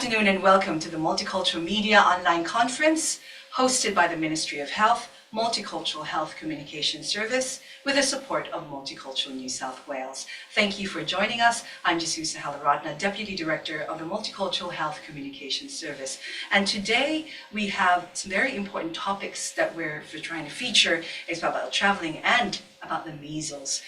afternoon and welcome to the Multicultural Media Online Conference hosted by the Ministry of Health, Multicultural Health Communication Service with the support of Multicultural New South Wales. Thank you for joining us. I'm Jesusa, Helaratne, Deputy Director of the Multicultural Health Communication Service. And today we have some very important topics that we're trying to feature. It's about traveling and about the measles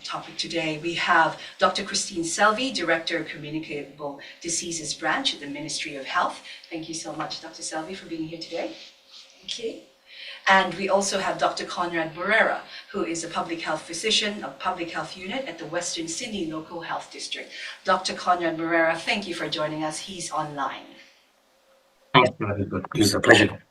topic today. We have Dr. Christine Selvey, Director of Communicable Diseases Branch at the Ministry of Health. Thank you so much, Dr. Selvey, for being here today. Thank you. And we also have Dr. Conrad Moreira, who is a public health physician of Public Health Unit at the Western Sydney Local Health District. Dr. Conrad Moreira, thank you for joining us. He's online. Thanks, very good. It's a pleasure.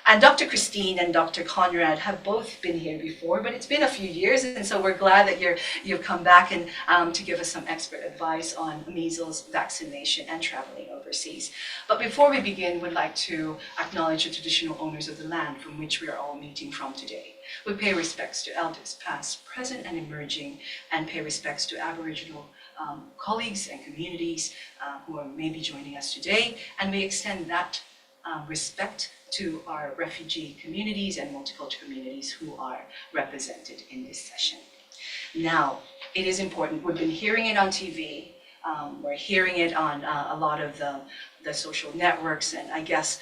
And Dr. Christine and Dr. Conrad have both been here before, but it's been a few years, and so we're glad that you've come back and to give us some expert advice on measles vaccination and traveling overseas. But before we begin, we'd like to acknowledge the traditional owners of the land from which we are all meeting from today. We pay respects to elders, past, present, and emerging, and pay respects to Aboriginal colleagues and communities who are maybe joining us today, and we extend that respect to our refugee communities and multicultural communities who are represented in this session. Now, it is important, we've been hearing it on TV, we're hearing it on a lot of the social networks, and I guess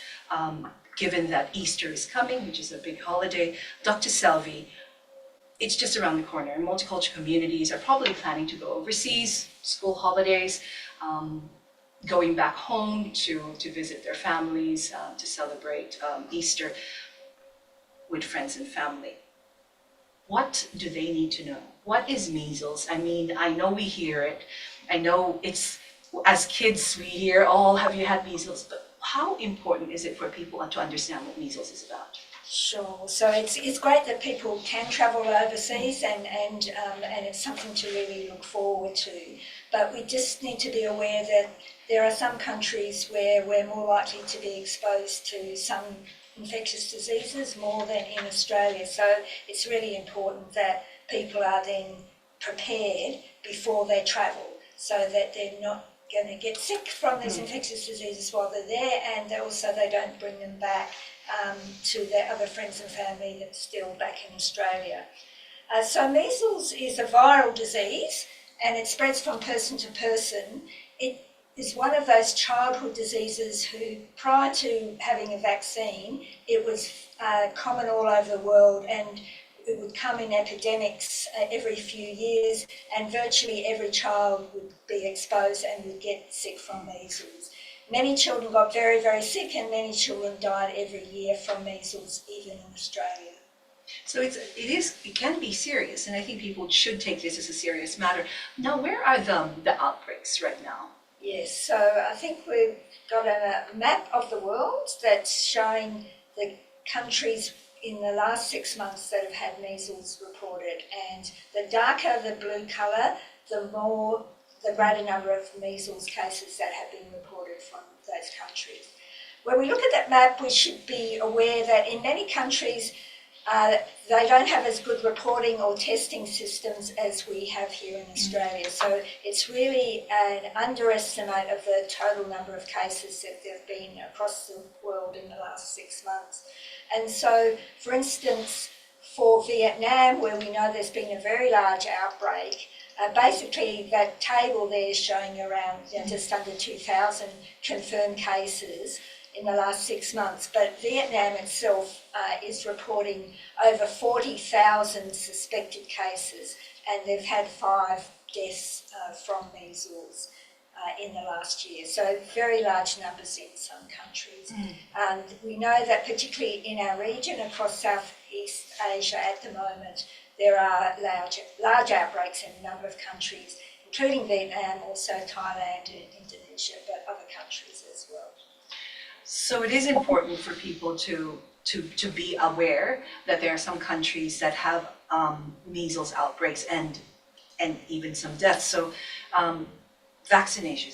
given that Easter is coming, which is a big holiday, Dr. Selvey, it's just around the corner, and multicultural communities are probably planning to go overseas, school holidays, going back home to visit their families, to celebrate Easter with friends and family. What do they need to know? What is measles? I mean, I know we hear it. I know it's, as kids we hear, oh, have you had measles? But how important is it for people to understand what measles is about? Sure. So it's great that people can travel overseas, and it's something to really look forward to. But we just need to be aware that there are some countries where we're more likely to be exposed to some infectious diseases more than in Australia. So it's really important that people are then prepared before they travel so that they're not going to get sick from these infectious diseases while they're there, and also they don't bring them back to their other friends and family that's still back in Australia. So measles is a viral disease and it spreads from person to person. It is one of those childhood diseases who, prior to having a vaccine, it was common all over the world, and it would come in epidemics every few years, and virtually every child would be exposed and would get sick from measles. Many children got very, very sick, and many children died every year from measles, even in Australia. So it can be serious, and I think people should take this as a serious matter. Now, where are the outbreaks right now? Yes, so I think we've got a map of the world that's showing the countries in the last 6 months that have had measles reported, and the darker the blue colour, the greater number of measles cases that have been reported from those countries. When we look at that map, we should be aware that in many countries they don't have as good reporting or testing systems as we have here in Australia. So it's really an underestimate of the total number of cases that there have been across the world in the last 6 months. And so, for instance, for Vietnam, where we know there's been a very large outbreak, basically that table there is showing around just under 2,000 confirmed cases in the last 6 months, but Vietnam itself is reporting over 40,000 suspected cases, and they've had 5 deaths from measles in the last year. So very large numbers in some countries. And we know that particularly in our region across Southeast Asia at the moment, there are large outbreaks in a number of countries, including Vietnam, also Thailand and Indonesia, but other countries as well. So it is important for people to be aware that there are some countries that have measles outbreaks and even some deaths. So vaccination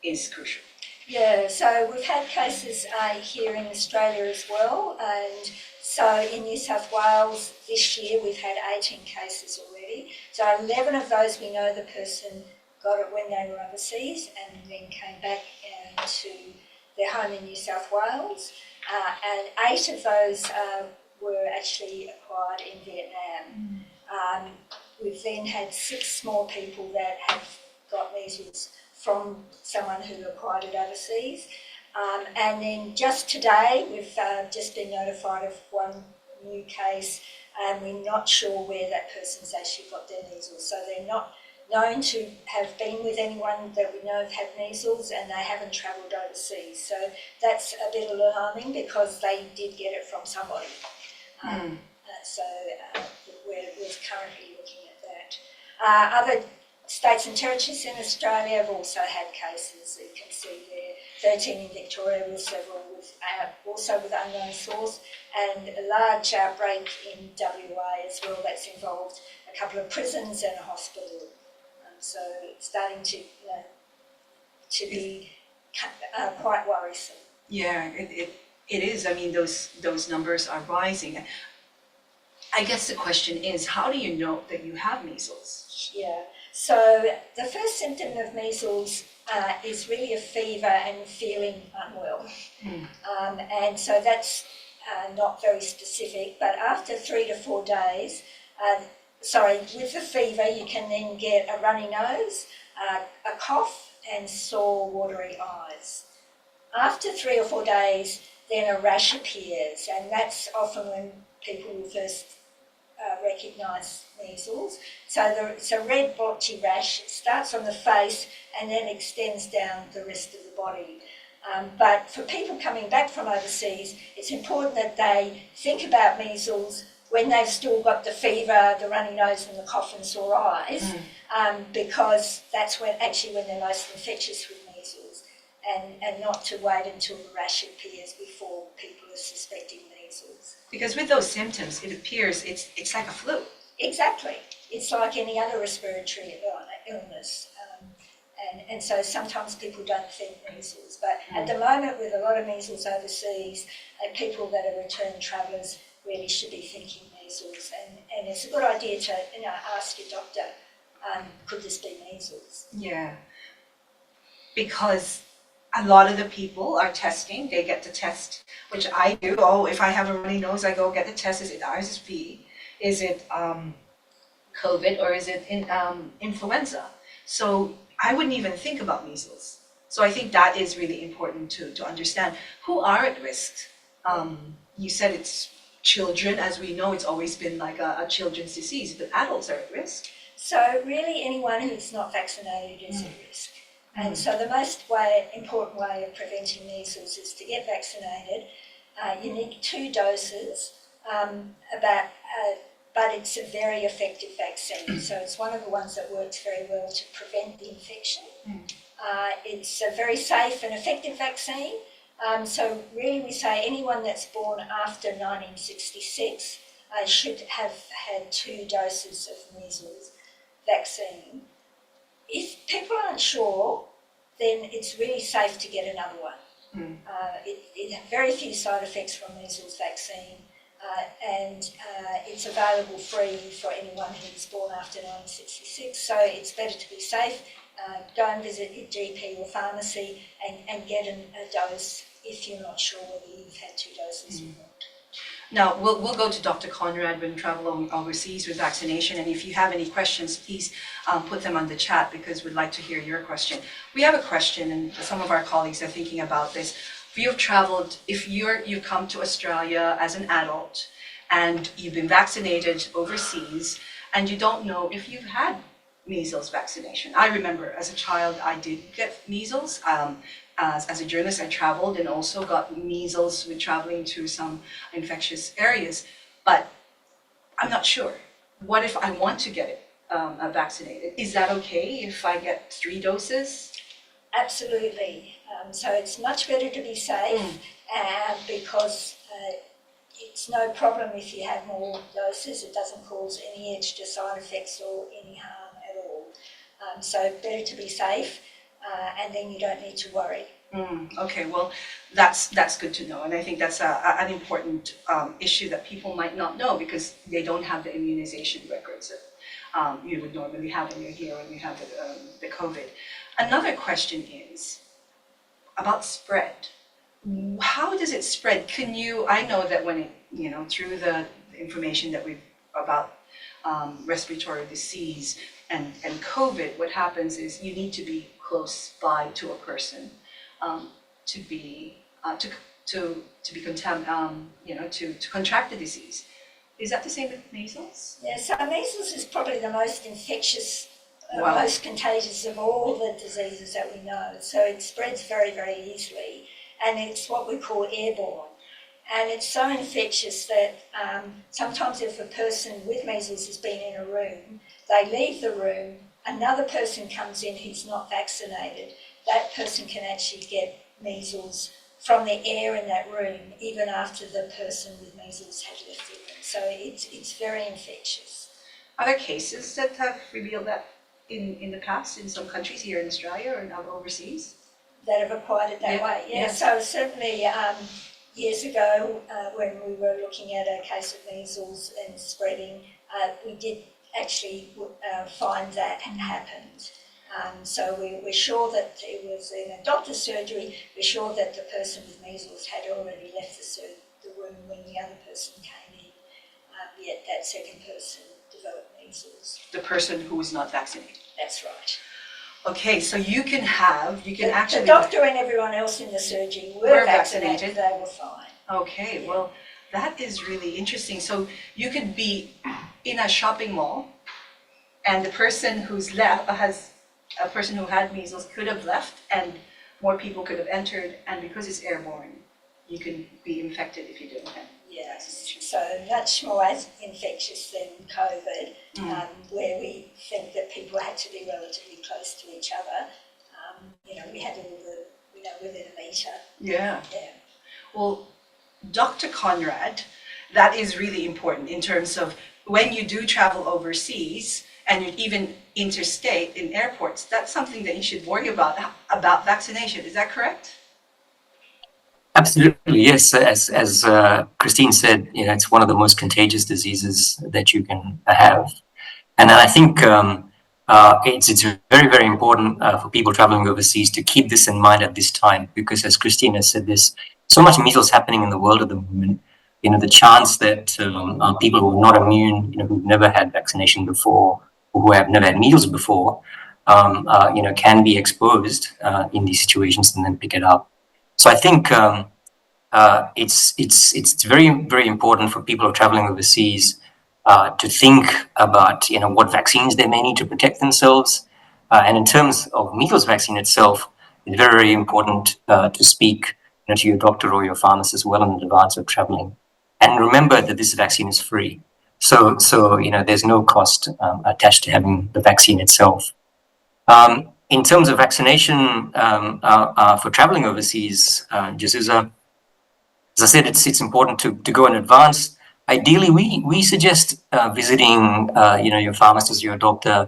is crucial. Yeah, so we've had cases here in Australia as well, and so in New South Wales this year we've had 18 cases already. So 11 of those we know the person got it when they were overseas and then came back to their home in New South Wales. And 8 of those were actually acquired in Vietnam. We've then had 6 more people that have got measles from someone who acquired it overseas. And then just today, we've just been notified of one new case, and we're not sure where that person's actually got their measles. So they're not known to have been with anyone that we know have had measles, and they haven't travelled overseas. So that's a bit alarming because they did get it from somebody. So we're currently looking at that. Other states and territories in Australia have also had cases. You can see there, 13 in Victoria, with several also with unknown source, and a large outbreak in WA as well that's involved a couple of prisons and a hospital. So it's starting to be quite worrisome. Yeah, it is. I mean, those numbers are rising. I guess the question is, how do you know that you have measles? Yeah. So the first symptom of measles is really a fever and feeling unwell. And so that's not very specific, but after 3 to 4 days, with the fever, you can then get a runny nose, a cough, and sore, watery eyes. After 3 or 4 days, then a rash appears, and that's often when people will first recognise measles. So it's a red blotchy rash. It starts on the face and then extends down the rest of the body. But for people coming back from overseas, it's important that they think about measles when they've still got the fever, the runny nose and the cough and sore eyes, because that's when they're most infectious with measles, and not to wait until the rash appears before people are suspecting measles. Because with those symptoms, it appears it's like a flu. Exactly. It's like any other respiratory illness. And so sometimes people don't think measles. But at the moment, with a lot of measles overseas, people that are returned travellers really should be thinking measles. And it's a good idea to ask your doctor, could this be measles? Yeah. Because a lot of the people are testing. They get the test, which I do. Oh, if I have a runny nose, I go get the test. Is it RSV? Is it COVID? Or is it influenza? So I wouldn't even think about measles. So I think that is really important to understand. Who are at risk? You said it's children. As we know, it's always been like a children's disease, but adults are at risk. So really anyone who's not vaccinated is at risk. And so the most important way of preventing measles is to get vaccinated. You need 2 doses, but it's a very effective vaccine. So it's one of the ones that works very well to prevent the infection. It's a very safe and effective vaccine. So really we say anyone that's born after 1966 should have had 2 doses of measles vaccine. If people aren't sure, then it's really safe to get another one. It very few side effects from measles vaccine, and it's available free for anyone who's born after 1966. So it's better to be safe. Go and visit your GP or pharmacy and get a dose if you're not sure whether you've had 2 doses or not. Now, we'll go to Dr. Conrad when we travel overseas with vaccination, and if you have any questions, please put them on the chat because we'd like to hear your question. We have a question, and some of our colleagues are thinking about this. If you've come to Australia as an adult and you've been vaccinated overseas and you don't know if you've had measles vaccination. I remember as a child I did get measles. As a journalist, I traveled and also got measles with traveling to some infectious areas, but I'm not sure. What if I want to get it vaccinated? Is that okay if I get 3 doses? Absolutely. So it's much better to be safe because it's no problem if you have more doses. It doesn't cause any extra side effects or any harm at all. So better to be safe. And then you don't need to worry. Okay, well, that's good to know, and I think that's an important issue that people might not know because they don't have the immunization records you would normally have when you're here when you have the COVID. Another question is about spread. How does it spread? I know that when through the information that we've about respiratory disease and COVID, what happens is you need to be close by to a person to contract the disease. Is that the same with measles? Yeah, so measles is probably the most infectious, Wow. most contagious of all the diseases that we know. So it spreads very, very easily, and it's what we call airborne. And it's so infectious that sometimes if a person with measles has been in a room, they leave the room, another person comes in who's not vaccinated, that person can actually get measles from the air in that room, even after the person with measles had left the room. So it's very infectious. Are there cases that have revealed that in the past in some countries here in Australia or overseas? That have acquired it that way, yeah. So certainly years ago when we were looking at a case of measles and spreading, we did actually find that had happened. So we're sure that it was in a doctor's surgery, we're sure that the person with measles had already left the room when the other person came in, yet that second person developed measles. The person who was not vaccinated. That's right. Okay, so you can actually... The doctor and everyone else in the surgery were vaccinated, they were fine. Okay, well, that is really interesting. So you could be in a shopping mall and the person who's left a person who had measles could have left and more people could have entered, and because it's airborne, you can be infected if you don't have Yes, so much more infectious than COVID, where we think that people had to be relatively close to each other. We had all within a metre. Yeah. Well, Dr. Conrad, that is really important in terms of when you do travel overseas and even interstate in airports, that's something that you should worry about vaccination. Is that correct? Absolutely, yes. As Christine said, it's one of the most contagious diseases that you can have, and I think it's very, very important for people traveling overseas to keep this in mind at this time, because as Christine has said, there's so much measles happening in the world at the moment. The chance that people who are not immune, who've never had vaccination before, or who have never had measles before, can be exposed in these situations and then pick it up. So I think it's very, very important for people who are traveling overseas to think about what vaccines they may need to protect themselves. And in terms of measles vaccine itself, it's very, very important to speak to your doctor or your pharmacist well in advance of traveling. And remember that this vaccine is free. So there's no cost attached to having the vaccine itself. In terms of vaccination for traveling overseas, Jesusa, as I said, it's important to go in advance. Ideally, we suggest visiting your pharmacist, your doctor,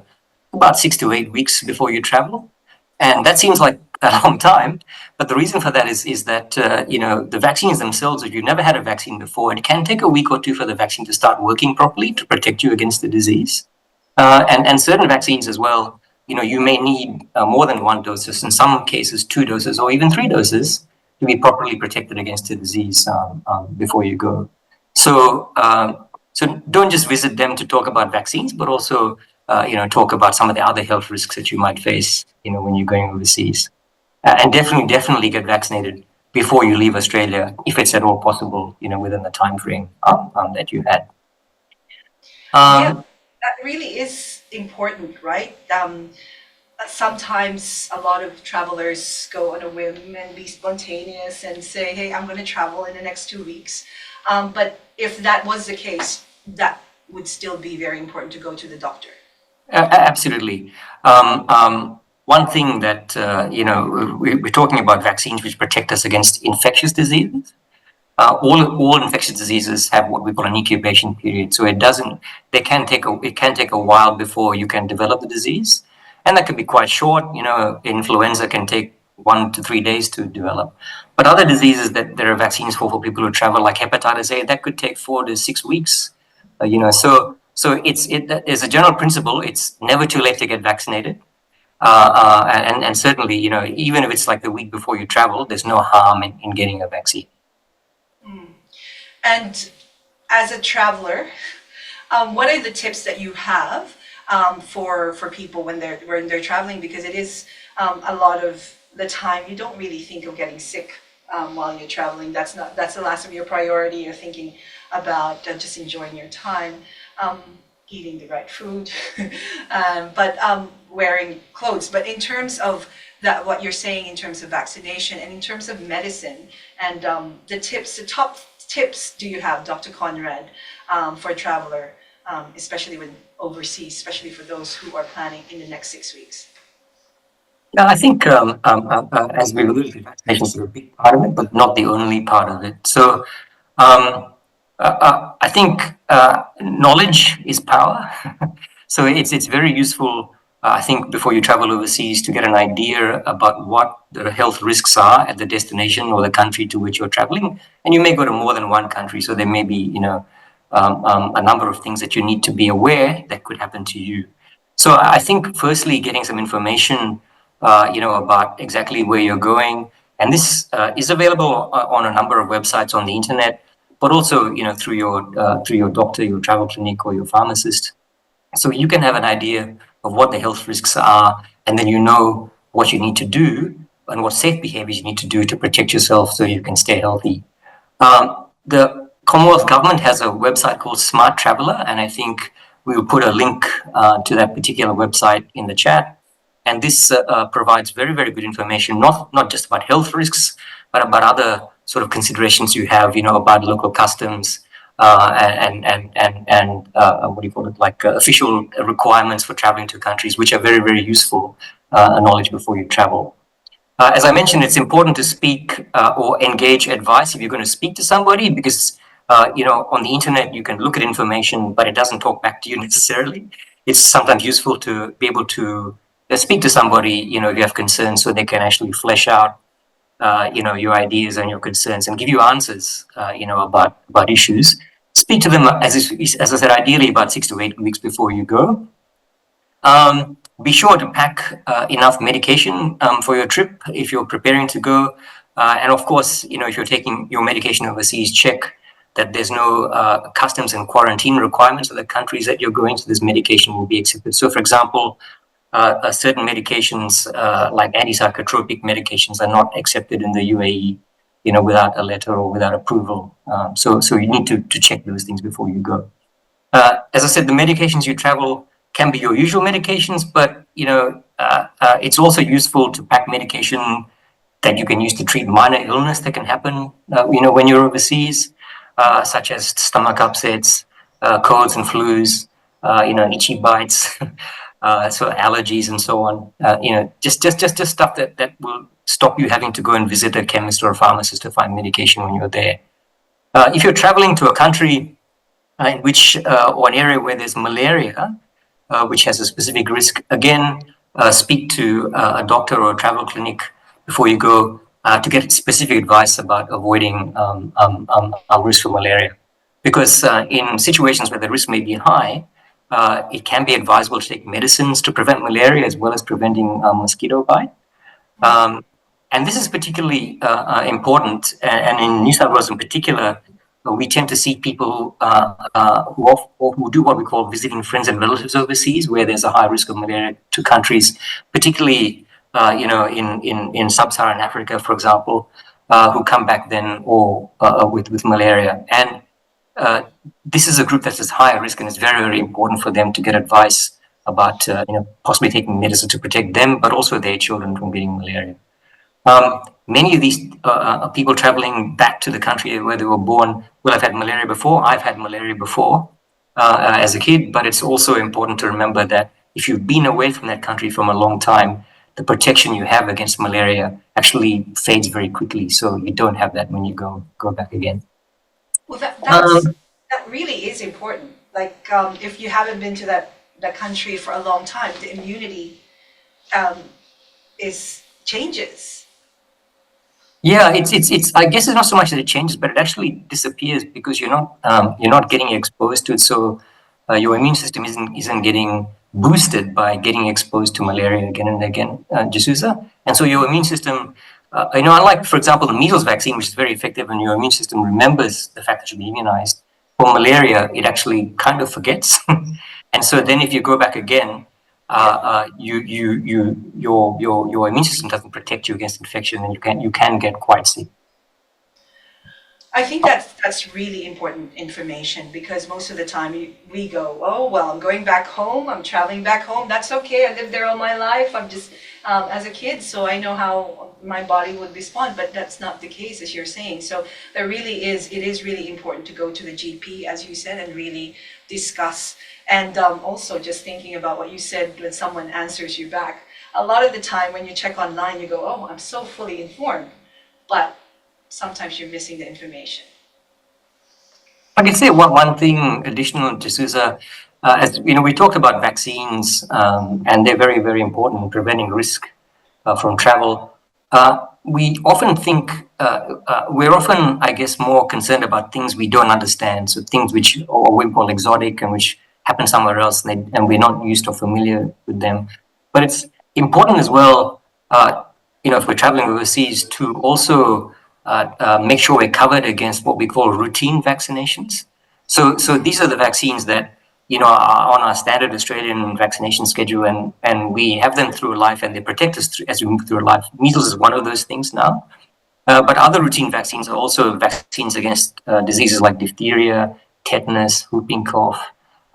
about 6 to 8 weeks before you travel, and that seems like a long time. But the reason for that is that the vaccines themselves, if you've never had a vaccine before, it can take a week or two for the vaccine to start working properly to protect you against the disease, and certain vaccines as well. You may need more than one dose, in some cases 2 doses or even 3 doses to be properly protected against the disease before you go. So don't just visit them to talk about vaccines, but also talk about some of the other health risks that you might face when you're going overseas. And definitely get vaccinated before you leave Australia, if it's at all possible, within the time frame that you had. Yeah, that really is important, right? Sometimes a lot of travelers go on a whim and be spontaneous and say, hey, I'm going to travel in the next 2 weeks. But if that was the case, that would still be very important to go to the doctor. Absolutely. One thing that, we're talking about vaccines which protect us against infectious diseases. All infectious diseases have what we call an incubation period. So it can take a while before you can develop the disease. And that could be quite short. Influenza can take 1 to 3 days to develop. But other diseases that there are vaccines for people who travel, like hepatitis A, that could take 4 to 6 weeks. So So there's a general principle. It's never too late to get vaccinated. And certainly, even if it's like the week before you travel, there's no harm in getting a vaccine. And as a traveler, what are the tips that you have for people when they're traveling? Because it is a lot of the time you don't really think of getting sick while you're traveling. That's the last of your priority. You're thinking about just enjoying your time, eating the right food, but wearing clothes. But in terms of that, what you're saying in terms of vaccination and in terms of medicine and the top tips do you have, Dr. Conrad, for a traveler, especially when overseas, especially for those who are planning in the next 6 weeks? Now, I think, as we alluded to, vaccinations are a big part of it, but not the only part of it. So, I think knowledge is power. So it's very useful, I think, before you travel overseas to get an idea about what the health risks are at the destination or the country to which you're traveling. And you may go to more than one country, so there may be, a number of things that you need to be aware that could happen to you. So I think, firstly, getting some information, about exactly where you're going, and this is available on a number of websites on the internet, but also, through your doctor, your travel clinic, or your pharmacist. So you can have an idea of what the health risks are, and then you know what you need to do and what safe behaviors you need to do to protect yourself so you can stay healthy. The Commonwealth Government has a website called Smart Traveller, and I think we will put a link to that particular website in the chat. And this provides very, very good information, not just about health risks, but about other sort of considerations you have, about local customs and what do you call it, like official requirements for traveling to countries, which are very, very useful knowledge before you travel. As I mentioned, it's important to speak or engage advice if you're going to speak to somebody, because on the internet you can look at information, but it doesn't talk back to you necessarily. It's sometimes useful to be able to speak to somebody, if you have concerns, so they can actually flesh out, your ideas and your concerns and give you answers, about issues. Speak to them, as I said, ideally about 6 to 8 weeks before you go. Be sure to pack enough medication for your trip if you're preparing to go. And of course, if you're taking your medication overseas, check that there's no customs and quarantine requirements of the countries that you're going to. This medication will be accepted. So, for example, certain medications like antipsychotropic medications are not accepted in the UAE, without a letter or without approval. So you need to check those things before you go. As I said, the medications you travel can be your usual medications, but it's also useful to pack medication that you can use to treat minor illness that can happen, when you're overseas, such as stomach upsets, colds and flus, itchy bites. So allergies and so on, just stuff that will stop you having to go and visit a chemist or a pharmacist to find medication when you're there. If you're traveling to a country in which, or an area where there's malaria, which has a specific risk, again, speak to a doctor or a travel clinic before you go to get specific advice about avoiding risk for malaria. Because in situations where the risk may be high, it can be advisable to take medicines to prevent malaria as well as preventing mosquito bite. And this is particularly important. And in New South Wales in particular, we tend to see people who do what we call visiting friends and relatives overseas, where there's a high risk of malaria, to countries, particularly in sub-Saharan Africa, for example, who come back then or with malaria. And this is a group that's at higher risk, and it's very, very important for them to get advice about possibly taking medicine to protect them, but also their children from getting malaria. Many of these people traveling back to the country where they were born will have had malaria before. I've had malaria before as a kid, but it's also important to remember that if you've been away from that country from a long time, the protection you have against malaria actually fades very quickly. So you don't have that when you go back again. Well, that really is important. Like, if you haven't been to that country for a long time, the immunity changes. Yeah, it's. I guess it's not so much that it changes, but it actually disappears because you're not getting exposed to it so your immune system isn't getting boosted by getting exposed to malaria again and again, Jesusa. And so your immune system, unlike, for example, the measles vaccine, which is very effective and your immune system remembers the fact that you've been immunized, for malaria, it actually kind of forgets. And so then if you go back again, your immune system doesn't protect you against infection, and you can get quite sick. I think that's really important information, because most of the time we go, oh, well, I'm going back home, I'm traveling back home, that's okay, I lived there all my life, I'm just as a kid, so I know how my body would respond, but that's not the case, as you're saying. So it is really important to go to the GP, as you said, and really discuss. And also just thinking about what you said, when someone answers you back, a lot of the time when you check online, you go, oh, I'm so fully informed, but sometimes you're missing the information. I can say one thing additional to Jesusa. As you know, we talked about vaccines, and they're very, very important in preventing risk from travel. We often think we're often, I guess, more concerned about things we don't understand. So things which we call exotic and which happen somewhere else, and we're not used or familiar with them. But it's important as well, if we're traveling overseas, to also make sure we're covered against what we call routine vaccinations. So these are the vaccines that are on our standard Australian vaccination schedule, and we have them through life, and they protect us as we move through life. Measles is one of those things now, but other routine vaccines are also vaccines against diseases like diphtheria, tetanus, whooping cough,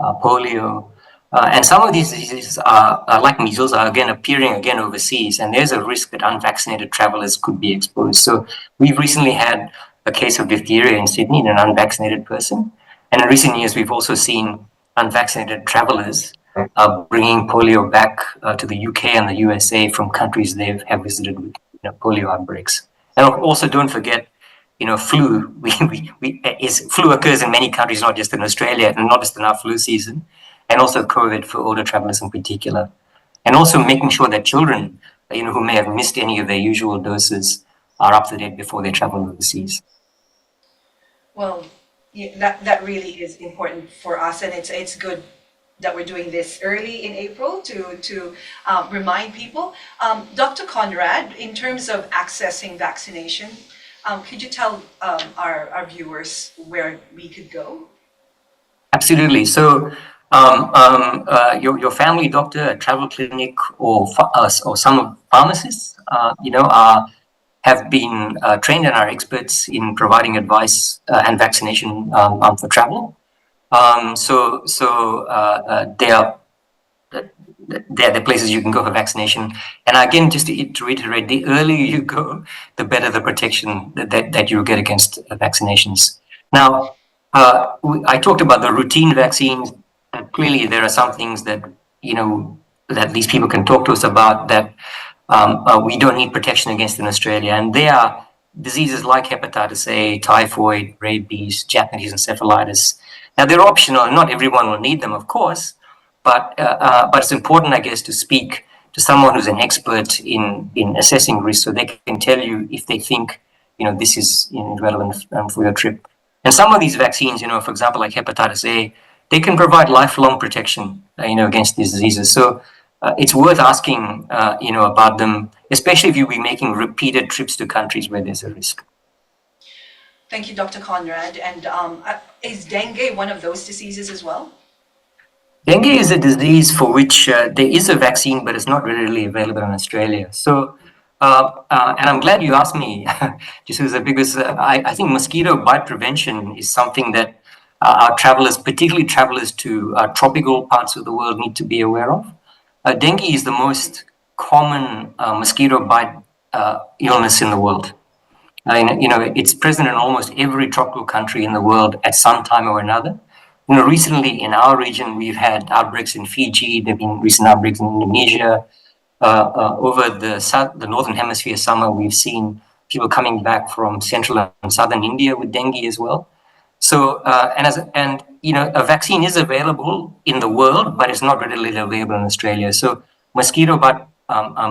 polio. And some of these diseases are like measles, are again appearing again overseas, and there's a risk that unvaccinated travelers could be exposed. So we've recently had a case of diphtheria in Sydney in an unvaccinated person, and in recent years we've also seen unvaccinated travelers bringing polio back to the UK and the USA from countries they have visited with polio outbreaks. And also, don't forget, flu. Flu occurs in many countries, not just in Australia, and not just in our flu season. And also COVID for older travelers in particular. And also making sure that children, who may have missed any of their usual doses, are up to date before they travel overseas. Well, that really is important for us, and it's good that we're doing this early in April to remind people. Dr. Conrad, in terms of accessing vaccination, could you tell our viewers where we could go? Absolutely. So your family doctor, a travel clinic, or some pharmacists, have been trained and are experts in providing advice and vaccination for travel. They're the places you can go for vaccination. And again, just to reiterate, the earlier you go, the better the protection that you get against vaccinations. Now, I talked about the routine vaccines. Clearly, there are some things that that these people can talk to us about that we don't need protection against in Australia, and they are diseases like hepatitis A, typhoid, rabies, Japanese encephalitis. Now, they're optional, and not everyone will need them, of course, but it's important, I guess, to speak to someone who's an expert in assessing risk, so they can tell you if they think this is relevant for your trip. And some of these vaccines, for example, like hepatitis A, they can provide lifelong protection, against these diseases. So it's worth asking, about them, especially if you'll be making repeated trips to countries where there's a risk. Thank you, Dr. Conrad. And is dengue one of those diseases as well? Dengue is a disease for which there is a vaccine, but it's not readily available in Australia. So, and I'm glad you asked me, Jesusa, because I think mosquito bite prevention is something that our travelers, particularly travelers to tropical parts of the world, need to be aware of. Dengue is the most common mosquito bite illness in the world. It's present in almost every tropical country in the world at some time or another. Recently in our region, we've had outbreaks in Fiji. There've been recent outbreaks in Indonesia. Over the northern hemisphere summer, we've seen people coming back from central and southern India with dengue as well. So, a vaccine is available in the world, but it's not readily available in Australia. So, mosquito bite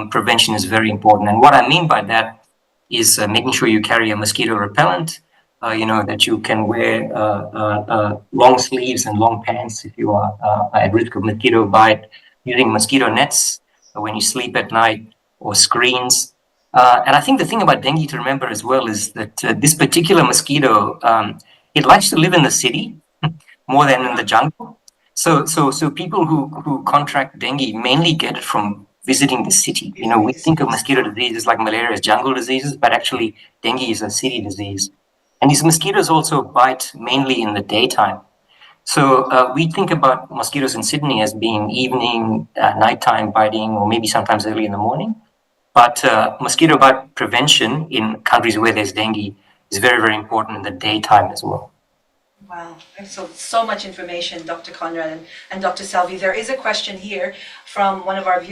prevention is very important. And what I mean by that is making sure you carry a mosquito repellent, that you can wear long sleeves and long pants if you are at risk of mosquito bite, using mosquito nets when you sleep at night, or screens. And I think the thing about dengue to remember as well is that this particular mosquito, it likes to live in the city more than in the jungle. So people who contract dengue mainly get it from visiting the city. We think of mosquito diseases like malaria as jungle diseases, but actually dengue is a city disease. And these mosquitoes also bite mainly in the daytime. So we think about mosquitoes in Sydney as being evening, nighttime biting, or maybe sometimes early in the morning. But mosquito bite prevention in countries where there's dengue is very, very important in the daytime as well. Wow, so much information, Dr. Conrad and Dr. Selvey. There is a question here from one of our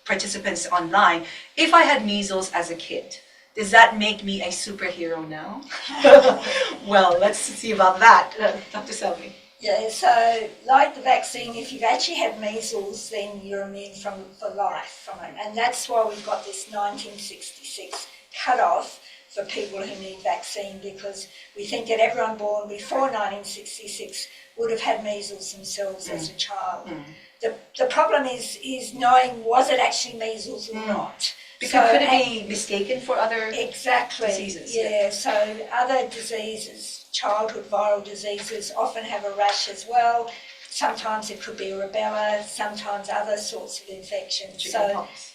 participants online. If I had measles as a kid, does that make me a superhero now? Well, let's see about that, Dr. Selvey. Yeah, so like the vaccine, if you've actually had measles, then you're immune for life from it. And that's why we've got this 1966 cutoff for people who need vaccine, because we think that everyone born before 1966 would have had measles themselves as a child. The problem is knowing, was it actually measles or not? Because could it be mistaken for other diseases? Yeah, so other diseases, childhood viral diseases, often have a rash as well. Sometimes it could be a rubella, sometimes other sorts of infections. Chickenpox.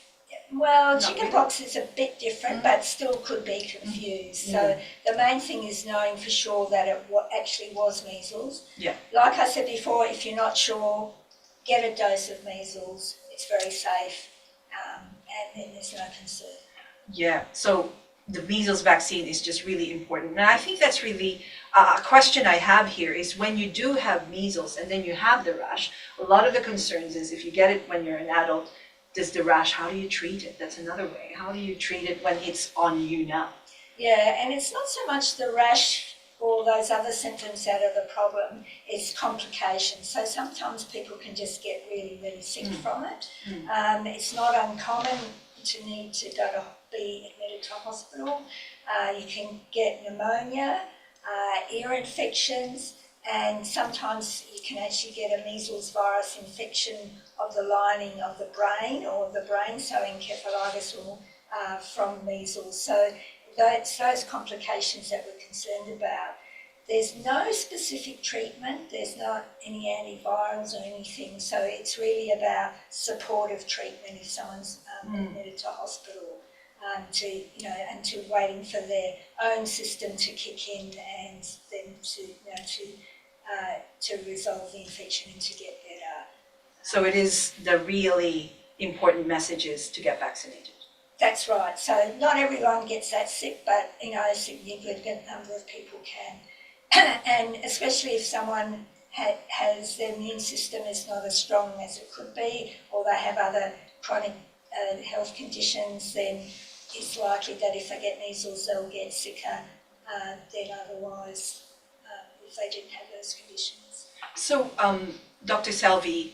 Well, chickenpox is a bit different, but still could be confused. So the main thing is knowing for sure that it actually was measles. Yeah. Like I said before, if you're not sure, get a dose of measles. It's very safe, and then there's no concern. Yeah, so the measles vaccine is just really important. And I think that's really a question I have here is, when you do have measles and then you have the rash, a lot of the concerns is if you get it when you're an adult, does the rash, how do you treat it? That's another way. How do you treat it when it's on you now? Yeah, and it's not so much the rash or those other symptoms that are the problem, it's complications. So sometimes people can just get really, really sick from it. It's not uncommon to need to be admitted to hospital. You can get pneumonia, ear infections, and sometimes you can actually get a measles virus infection of the lining of the brain, so encephalitis or from measles. So it's those complications that we're concerned about. There's no specific treatment, there's not any antivirals or anything, so it's really about supportive treatment if someone's admitted to hospital, until waiting for their own system to kick in and then to resolve the infection and to get better. So it is the really important message is to get vaccinated. That's right. So not everyone gets that sick, but a significant number of people can. And especially if someone has their immune system is not as strong as it could be, or they have other chronic health conditions, then it's likely that if they get measles, they'll get sicker than otherwise if they didn't have those conditions. So, Dr. Selvey,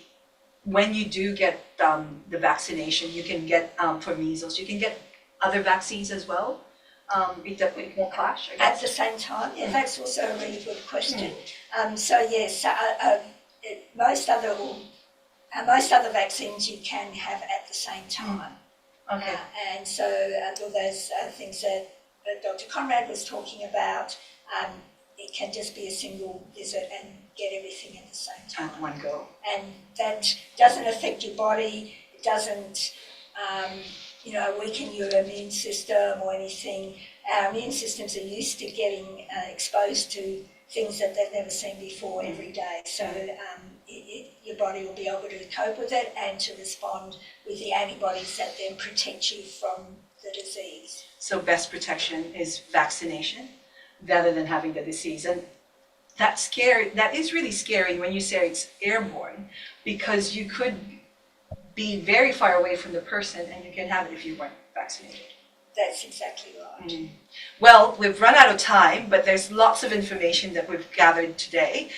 when you do get the vaccination, you can get for measles, you can get other vaccines as well. It won't clash, I guess. At the same time, yeah, that's also a really good question. So yes, most other vaccines you can have at the same time. Okay. And so all those things that Dr. Conrad was talking about, it can just be a single visit and get everything at the same time. At one go. And that doesn't affect your body. It doesn't, weaken your immune system or anything. Our immune systems are used to getting exposed to things that they've never seen before every day. So your body will be able to cope with it and to respond with the antibodies that then protect you from the disease. So best protection is vaccination rather than having the disease. And that's scary. That is really scary when you say it's airborne, because you could be very far away from the person and you can have it if you weren't vaccinated. That's exactly right. Well, we've run out of time, but there's lots of information that we've gathered today.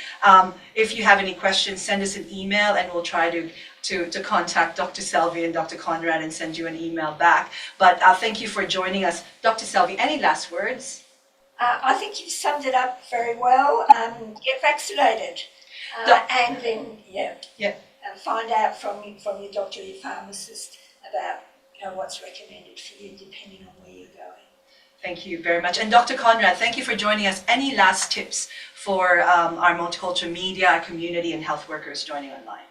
If you have any questions, send us an email and we'll try to contact Dr. Selvey and Dr. Conrad and send you an email back. But thank you for joining us. Dr. Selvey, any last words? I think you've summed it up very well. Get vaccinated, and then find out from your doctor, your pharmacist, about what's recommended for you, depending on where you're going. Thank you very much. And Dr. Conrad, thank you for joining us. Any last tips for our multicultural media, our community, and health workers joining online?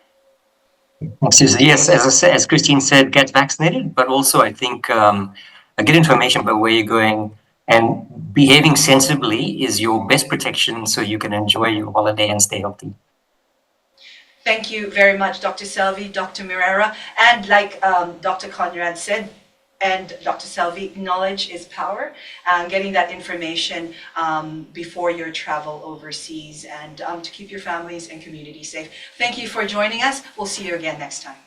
Yes, as Christine said, get vaccinated, but also I think get information about where you're going, and behaving sensibly is your best protection so you can enjoy your holiday and stay healthy. Thank you very much, Dr. Selvey, Dr. Moreira, and like Dr. Conrad said, and Dr. Selvey, knowledge is power. Getting that information before your travel overseas, and to keep your families and community safe. Thank you for joining us. We'll see you again next time.